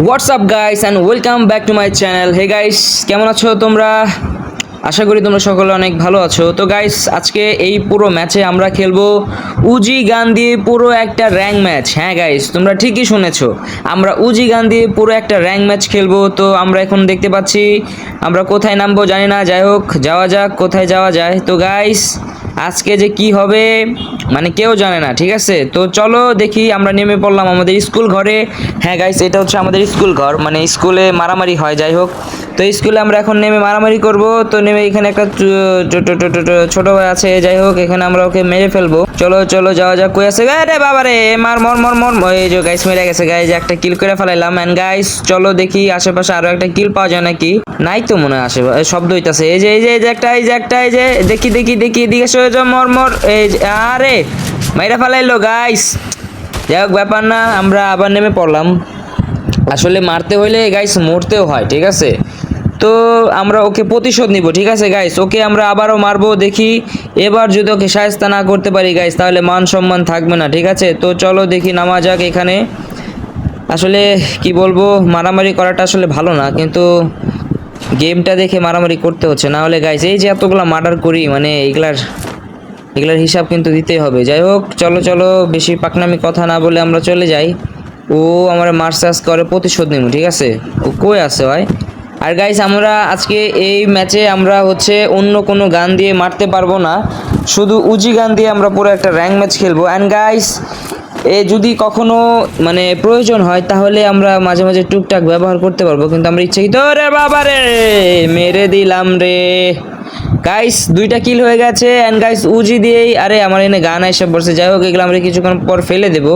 WhatsApp guys and welcome back to my channel. Hey guys, কেমন আছো তোমরা? আশা করি তোমরা সকলে অনেক ভালো আছো। তো গাইস, আজকে এই পুরো ম্যাচে আমরা খেলবো উজি গান দিয়ে পুরো একটা র্যাঙ্ক ম্যাচ। হ্যাঁ গাইস, তোমরা ঠিকই শুনেছো, আমরা উজি গান দিয়ে পুরো একটা র্যাঙ্ক ম্যাচ খেলবো। তো আমরা এখন দেখতে পাচ্ছি আমরা কোথায় নামবো জানি না, যাই হোক যাওয়া যাক, কোথায় যাওয়া যায়। তো গাইস, আজকে যে কি হবে মানে কেউ জানে না, ঠিক আছে? তো চলো দেখি, আমরা নেমে পড়লাম আমাদের স্কুল ঘরে। হ্যাঁ গাইস, এটা হচ্ছে আমাদের স্কুল ঘর, মানে স্কুলে মারামারি হয়। যাই হোক, তো স্কুলে আমরা এখন নেমে মারামারি করব। তো নেমে এখানে একটা ছোট ভাই আছে, যাই হোক এখানে আমরা ওকে মেরে ফেলবো। চলো চলো যাওয়া যাক। কই আছে রে বাবা রে, মার মর মর মর। এই যে গাইস মেরে গেছে গাইস, একটা কিল করে ফেলাইলাম। এন্ড গাইস চলো দেখি আশেপাশে আরো একটা কিল পাওয়া যায় নাকি। নাই তো মনে হয়, আশেপাশে শব্দ হইতাছে। এই যে এই যে এই যে একটা এই যে একটা এই যে দেখি দেখি দেখি এদিকে সরে যাও, মর মর। এই যে আরে মাইরা ফেলাইলো গাইস। যাই হোক ব্যাপার না, আমরা আবার নেমে পড়লাম। আসলে মারতে হইলে গাইস মরতেও হয়, ঠিক আছে? তো আমরা ওকে প্রতিশোধ নিব, ঠিক আছে গাইস? ওকে আমরা আবারও মারবো, দেখি এবার যদি ওকে শায়েস্তা না করতে পারি গাইস, তাহলে মান সম্মান থাকবে না, ঠিক আছে? তো চলো দেখি নামা যাক এখানে। আসলে কি বলবো, মারামারি করাটা আসলে ভালো না, কিন্তু গেমটা দেখে মারামারি করতে হচ্ছে। না হলে গাইস এই যে এতগুলা মার্ডার করি, মানে এগুলার হিসাব কিন্তু দিতেই হবে। যাই হোক চলো চলো, বেশি পাকনামি কথা না বলে আমরা চলে যাই। ও আমার মার্চাস করে প্রতিশোধ নেব, ঠিক আছে? ও কই আছে ভাই? আর গাইস, আমরা আজকে এই ম্যাচে আমরা হচ্ছে অন্য কোনো গান দিয়ে মারতে পারবো না, শুধু উজি গান দিয়ে আমরা পুরো একটা র্যাঙ্ক ম্যাচ খেলবো। অ্যান্ড গাইস, যদি কখনো মানে প্রয়োজন হয় তাহলে আমরা মাঝে মাঝে টুকটাক ব্যবহার করতে পারবো, কিন্তু আমরা ইচ্ছাকৃত রে বাবা রে মেরে দিলাম রে। গাইস দুইটা কিল হয়ে গেছে। অ্যান্ড গাইস উজি দিয়েই, আরে আমার এনে গান এসে পড়ছে। যাই হোক এগুলো আমরা কিছুক্ষণ পর ফেলে দেবো।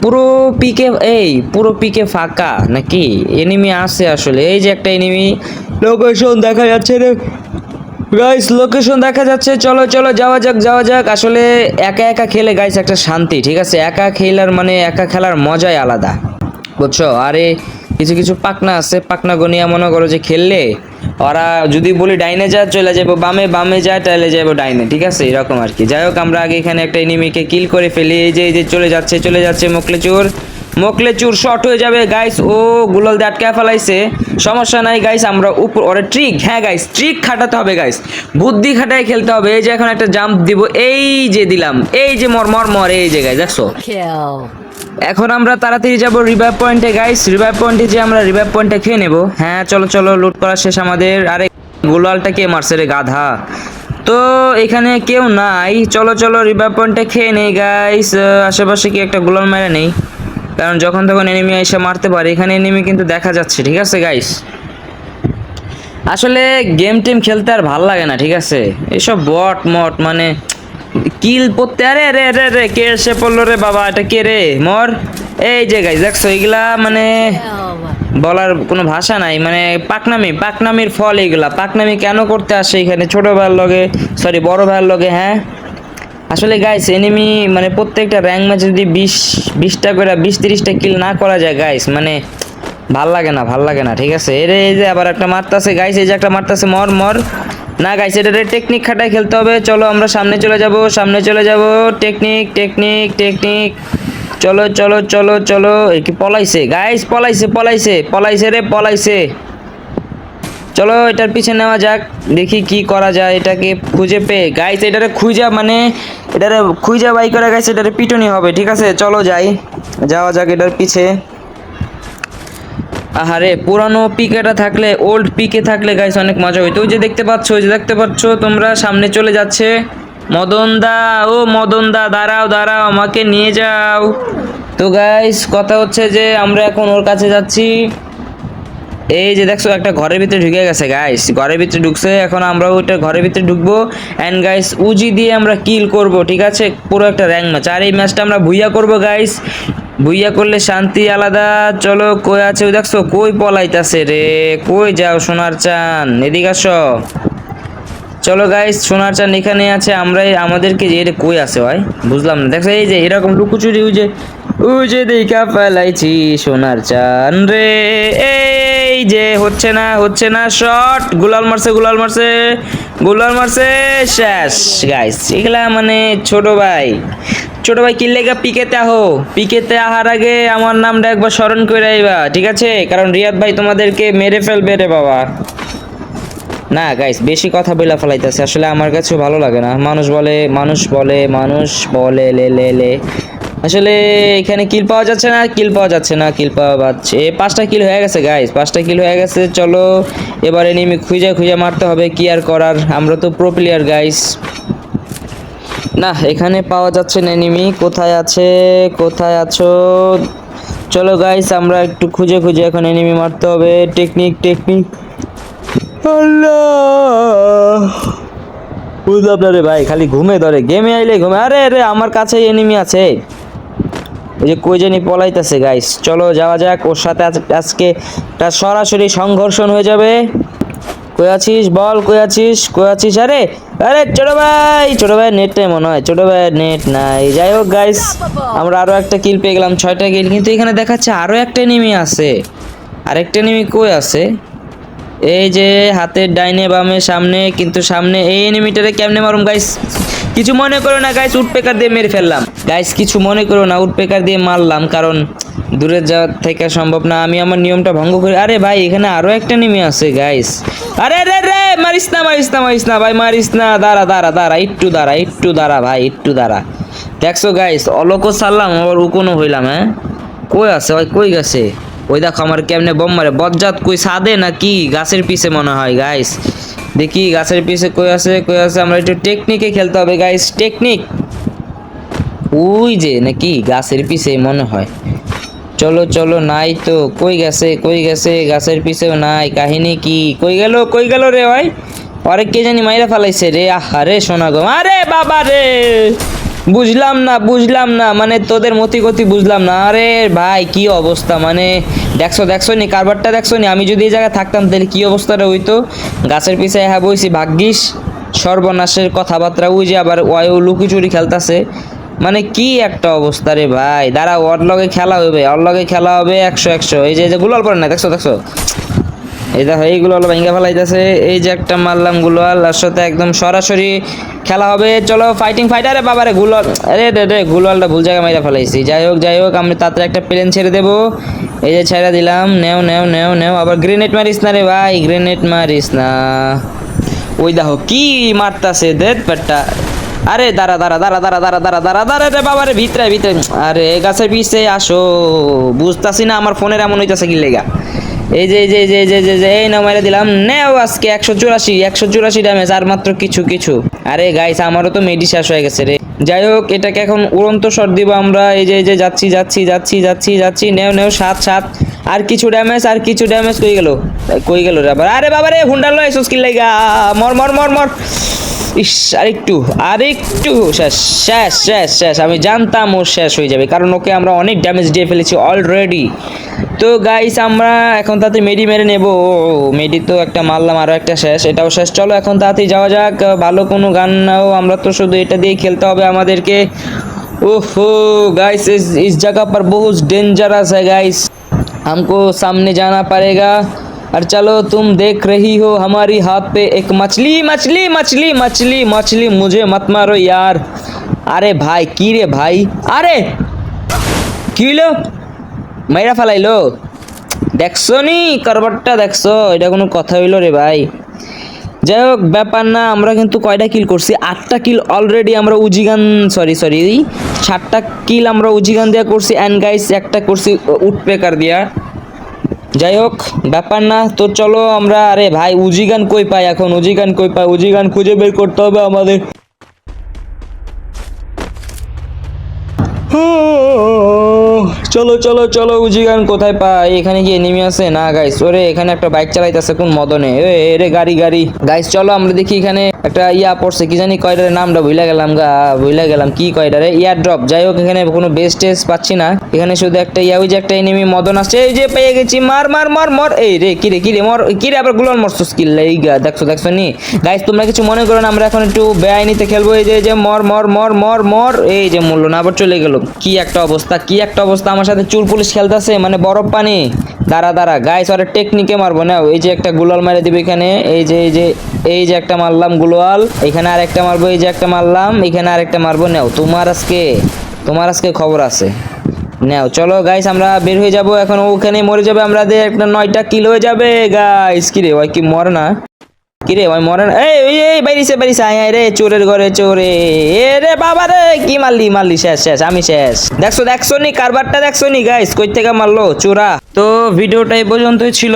পুরো পিকে, এই পুরো পিকে ফাঁকা নাকি? এনিমি আছে আসলে, এই যে একটা এনিমি। লোকেশন দেখা যাচ্ছে রে গাইস, লোকেশন দেখা যাচ্ছে। চলো চলো যাওয়া যাক যাওয়া যাক। আসলে একা একা খেলে গাইস একটা শান্তি, ঠিক আছে? একা খেলার মানে একা খেলার মজাই আলাদা, বুঝছো? আরে কিছু কিছু পাকনা আছে, পাকনা গনিয়া মনে করো যে খেললে ওরা যদি বলি ডাইনে যা, চলে যাবো বামে, বামে যায় তাহলে যাবো ডাইনে, ঠিক আছে? এরকম আর কি। যাই হোক আমরা আগে এখানে একটা এনিমিকে কিল করে ফেলি। এই যে চলে যাচ্ছে চলে যাচ্ছে, মোকলে চুর শর্ট হয়ে যাবে গাইস। ও গুলাল দিয়ে আটকে ফেলাইছে, সমস্যা নাই গাইস। আমরা উপর ওরে ট্রিক, হ্যাঁ গাইস ট্রিক খাটাতে হবে গাইস, বুদ্ধি খাটায় খেলতে হবে। এই যে এখন একটা জাম্প দিব, এই যে দিলাম, এই যে মর মর মর, এই যে গাইস দেখছো। এখন আমরা তাড়াতাড়ি যাব রিভাইভ পয়েন্টে গাইস। রিভাইভ পয়েন্টে যে আমরা রিভাইভ পয়েন্টে খেয়ে নেব। হ্যাঁ চলো চলো, লুট করা শেষ আমাদের। আরে গোলালটা কে মারছে রে গাধা? তো এখানে কেউ নাই, চলো চলো রিভাইভ পয়েন্টে খেয়ে নেই গাইস। আশেপাশে কি একটা গোলাল মেরে নেই, কারণ যখন তখন এনিমি এসে মারতে পারে। এখানে এনিমি কিন্তু দেখা যাচ্ছে, ঠিক আছে গাইস? আসলে গেম টেম খেলতে আর ভাল লাগে না, ঠিক আছে? এইসব বট মট মানে কিল পড়তে, আরে রে রে রে কে এসে পড়লো রে বাবা, এটা কে রে? মর। এই যে গাইস দেখছো, এইগুলা মানে বলার কোনো ভাষা নাই, মানে পাকনামির ফল এইগুলা। পাকনামি কেন করতে আসে এখানে ছোট ভাইয়ের লগে, সরি বড় ভাইয়ের লগে? হ্যাঁ আসলে গাইস এনিমি মানে প্রত্যেকটা র্যাঙ্ক ম্যাচে যদি 20টা করে 20-30টা কিল না করা যায় গাইস, মানে ভাল লাগে না, ভাল লাগে না, ঠিক আছে? এই যে আবার একটা মারতাছে গাইস, এই যে একটা মারতাছে, মর মর। না গাইস, এটা টেকনিক খাটায় খেলতে হবে। চলো আমরা সামনে চলে যাব, সামনে চলে যাব। টেকনিক টেকনিক টেকনিক, চলো চলো চলো চলো। এই কি পলাইছে গাইস, পলাইছে পলাইছে পলাইছে রে পলাইছে। চলো এটার পিছে নেওয়া যাক, দেখি কি করা যায়। এটাকে খুঁজে পেয়ে গাইস, এটারে খুঁজা মানে এটারে খুঁজা বাই করে গাইস, এটারে পিটনি হবে, ঠিক আছে? চলো যাওয়া যাক এটার পিছে। আহারে পুরানো পিকেটা থাকলে, ওল্ড পিকে থাকলে গাইস অনেক মজা হইতো। ওই যে দেখতে পাচ্ছ, ওই যে দেখতে পাচ্ছ তোমরা, সামনে চলে যাচ্ছে মদন দা। ও মদন দা দাঁড়াও দাঁড়াও, আমাকে নিয়ে যাও। তো গাইস কথা হচ্ছে যে আমরা এখন ওর কাছে যাচ্ছি। এই যে দেখছো একটা ঘরের ভিতরে ঢুকে গেছে গাইস, ঘরের ভিতরে ঢুকছে। এখন আমরা ওইটা ঘরের ভিতরে ঢুকবো এন্ড গাইস উজি দিয়ে আমরা কিল করব, ঠিক আছে? পুরো একটা র্যাঙ্ক ম্যাচ। আর এই ম্যাচটা আমরা ভুইয়া করব গাইস, ভুইয়া করলে শান্তি আলাদা। চলো কই আছে ওই দেখছো, কই পলাইতাছে রে? কই যাও সোনার চান, এদিকে আসো। চলো গাইস, সোনার চান এখানে আছে। আমরা আমাদেরকে যে এটা কই আছে ভাই বুঝলাম না। দেখছো এই যে এরকম লুকোচুরি, ওই যে উজে দেখা ফেলাইছি সোনার চান রে। এই যে হচ্ছে না শট, গুলাল মারছে শেষ। গাইস এগুলা মানে ছোট ভাই কিল্লেগা পিকেতে আহার আগে আমার নামটা একবার স্মরণ করে আইবা, ঠিক আছে? কারণ রিয়াদ ভাই তোমাদেরকে মেরে ফেলবে রে বাবা। না গাইস বেশি কথা বইলা ফেলাইতেছে, আসলে আমার কাছেও ভালো লাগে না। মানুষ বলে লে আসলে এখানে কিল পাওয়া যাচ্ছে না, কিল পাওয়া যাচ্ছে। 5টা কিল হয়ে গেছে গাইস, 5টা কিল হয়ে গেছে। চলো এবার এনিমি খুঁজে মারতে হবে, কি আর করার, আমরা তো প্রো প্লেয়ার গাইস। না এখানে পাওয়া যাচ্ছে না এনিমি, কোথায় আছো? চলো গাইস আমরা একটু খুঁজে এখন এনিমি মারতে হবে। টেকনিক আল্লাহ বুঝলাম না রে ভাই, খালি ঘুমে ধরে, গেমে আইলে ঘুমে। আরে আমার কাছে এনিমি আছে, ওই যে কই জানি পলাইতেছে গাইস। চলো যাওয়া যাক, ওর সাথে আজকে একটা সরাসরি সংঘর্ষণ হয়ে যাবে। কই আছিস বল, কই আছিস? আরে ছোট ভাই নেট নাই মনে হয়, ছোট ভাই নেট নাই। যাই হোক গাইস আমরা আরো একটা কিল পেয়ে গেলাম, 6টা কিল। কিন্তু এখানে দেখাচ্ছে আরো একটা এনিমি আছে। আরেকটা এনিমি কই আছে? এই যে হাতের ডাইনে বামে সামনে, কিন্তু সামনে এই এনিমিটারে কেমনে মারুম গাইস? কিছু মনে করো না গাইস, উডপেকার দিয়ে মেরে ফেললাম গাইস, কিছু মনে করো না, উডপেকার দিয়ে মারলাম, কারণ দূরে যাওয়ার থেকে সম্ভব না, আমি আমার নিয়মটা ভঙ্গ করি। আরে ভাই এখানে আরো একটা এনিমি আছে গাইস। আরে মারিস না ভাই, মারিস না, দাঁড়া একটু দাঁড়া ভাই, একটু দাঁড়া। দেখছো গাইস অলকও ছাড়লাম, আবার উকোনো হইলাম। হ্যাঁ কই আছে ভাই, কই গেছে? ওই দেখো আমার কেমনে বোম মারে, বজ্জাত। কই ছাদে নাকি গাছের পিছে মনে হয় গাইস, দেখি গাছের পিছে কই আছে। আমরা একটু টেকনিকে খেলতে হবে গাইস, টেকনিক। ওই যে নাকি গাছের পিছে মনে হয়। চলো নাই তো, কই গেছে? গাছের পিছেও নাই, কাহিনী কি? কই গেল রে ভাই? আরে কে জানি মাইরা ফালাইছে রে। আরে সোনা গো, আরে বাবা রে, বুঝলাম না মানে তোদের মতি গতি বুঝলাম না। আরে ভাই কি অবস্থা, মানে দেখছো নি কারবারটা, দেখছো নি? আমি যদি এই জায়গায় থাকতাম তাহলে কি অবস্থাটা হইতো? গাছের পিছে হ্যাঁ বইছি, ভাগ্যিস সর্বনাশের কথাবার্তা। ওই যে আবার ওয়াইও লুকিচুরি খেলতাছে, মানে কি একটা অবস্থা রে ভাই। দাঁড়া ওর লগে খেলা হবে 100। এই যে গুলাল পরে না, দেখছো? এই দেখো এইগুলো হলো ভেঙে ফেলাইতেছে। এই যে একটা মারলাম গুলাল, আর সাথে একদম সরাসরি খেলা হবে। চলো ফাইটিং ফাইট। আরে বাবারে গুলাল, আরে গুলালটা ভুল জায়গায় মাইরা ফেলাইছি। যাই হোক আমি তাড়াতাড়ি একটা প্লেন ছেড়ে দেবো। এই যে ছেড়ে দিলাম, নেও। আবার গ্রেনেড মারিস না রে ভাই, গ্রেনেড মারিস না। ওই দেখো কি মারতাছে, দেখ পেটটা। আরে দাঁড়া রে বাবারে, ভিতরে। আরে গাছের পিছে আসো, বুঝতাছি না আমার ফোনের এমন হইতাছে কি লেগা। এই যে এই নাও মেরে দিলাম, নেও আজকে 184 ড্যামেজ, আর মাত্র কিছু। আরে গাইস আমারও তো মেডি শেষ হয়ে গেছে রে। যাই হোক এটাকে এখন উড়ন্ত শট দিব আমরা। এই যে যাচ্ছি, নেও 7 আর কিছু ড্যামেজ। কই গেল রে আবার? আরে বাবা রে, হুন্ডার লয় স্কিল লাগা, মর। ইস আরেকটু শেষ। আমি জানতাম ওর শেষ হয়ে যাবে, কারণ ওকে আমরা অনেক ড্যামেজ দিয়ে ফেলেছি অলরেডি। তো গাইস আমরা এখন তাতে মেডি মেরে নেব। মেডি তো একটা মারলাম, আরো একটা শেষ, এটাও শেষ। চলো এখন তাড়াতাড়ি যাওয়া যাক, ভালো কোনো গান নাও, আমরা তো শুধু এটা দিয়ে খেলতে হবে আমাদেরকে। ओहो गाइस इस जगह पर बहुत डेंजरस है गाइस, हमको सामने जाना पड़ेगा। और चलो तुम देख रही हो हमारी हाथ पे एक मछली, मुझे मत मारो यार। अरे भाई की रे भाई, अरे की लो मेरा ফেলাইলো, দেখছো নি কারবারটা, দেখছো? এটা কোনো কথা হইলো রে ভাই। যাই হোক ব্যাপার না, আমরা কিন্তু কয়টা কিল করছি? 8টা কিল অলরেডি আমরা উজিগান, সরি 7টা কিল আমরা উজিগান দিয়া করছি, অ্যান্ড গাইস একটা করছি উডপেকার দিয়া। যাই হোক ব্যাপার না, তো চলো আমরা, আরে ভাই উজিগান কই পাই এখন? উজিগান খুঁজে বের করতে হবে আমাদের। চলো চলো চলো উজি গান কোথায় পাই? এখানে কি এনিমি আছে? না গাইস, ওরে এখানে একটা বাইক চালাইতেছে কোন মদনে, রে গাড়ি গাড়ি। গাইস চলো আমরা দেখি এখানে একটা ইয়া পড়ছে, কি জানি কয়টার নামটা ভুলে গেলাম ভুলে গেলাম কি কয়টারে, ইয়ার ড্রপ। যাই হোক এখানে কোনো বেস টেস পাচ্ছি না, এখানে শুধু একটা ইয়া, ওই যে একটা এনিমি মদন আসছে, এই যে পেয়ে গেছি, মার মার মার মর। এই রে কিরে মর, কিরে আবার গুলাল মরছো স্কিল লাইগা, দেখছো নি গাইস? তোমরা কিছু মনে করো না, আমরা এখন একটু বেআইনিতে খেলবো। এই যে মর মর মর মর মর, এই যে মূল্য না আবার চলে গেল। কি একটা অবস্থা, কি একটা অবস্থা। আমার সাথে চুল পুলিশ খেলতেছে, মানে বরফ পানি। দাঁড়া গাইস, ওরা টেকনিকে মারবো না। এই যে একটা গুলাল মারে দিবে এখানে, এই যে একটা মারলাম গুলাল, এখানে আর একটা মারবো, এই যে একটা মারলাম, এখানে আর একটা মারবো। নাও তোমার আজকে খবর আছে, নাও। চলো গাইস আমরা বের হয়ে যাব এখন, ওখানে মরে যাবে, আমাদের একটা 9টা কিল হয়ে যাবে গাইস। কিরে ওই কি মরে না? কিরে ভাই মরে না? এই বাইরিছে আয় রে, চোরের ঘরে চোরে। এ রে বাবা রে, কি মারলি, শেষ আমি শেষ। দেখছো নি কারবারটা, দেখছো নি গাইস কই থেকে মারলো চোরা। তো ভিডিওটা এই পর্যন্তই ছিল।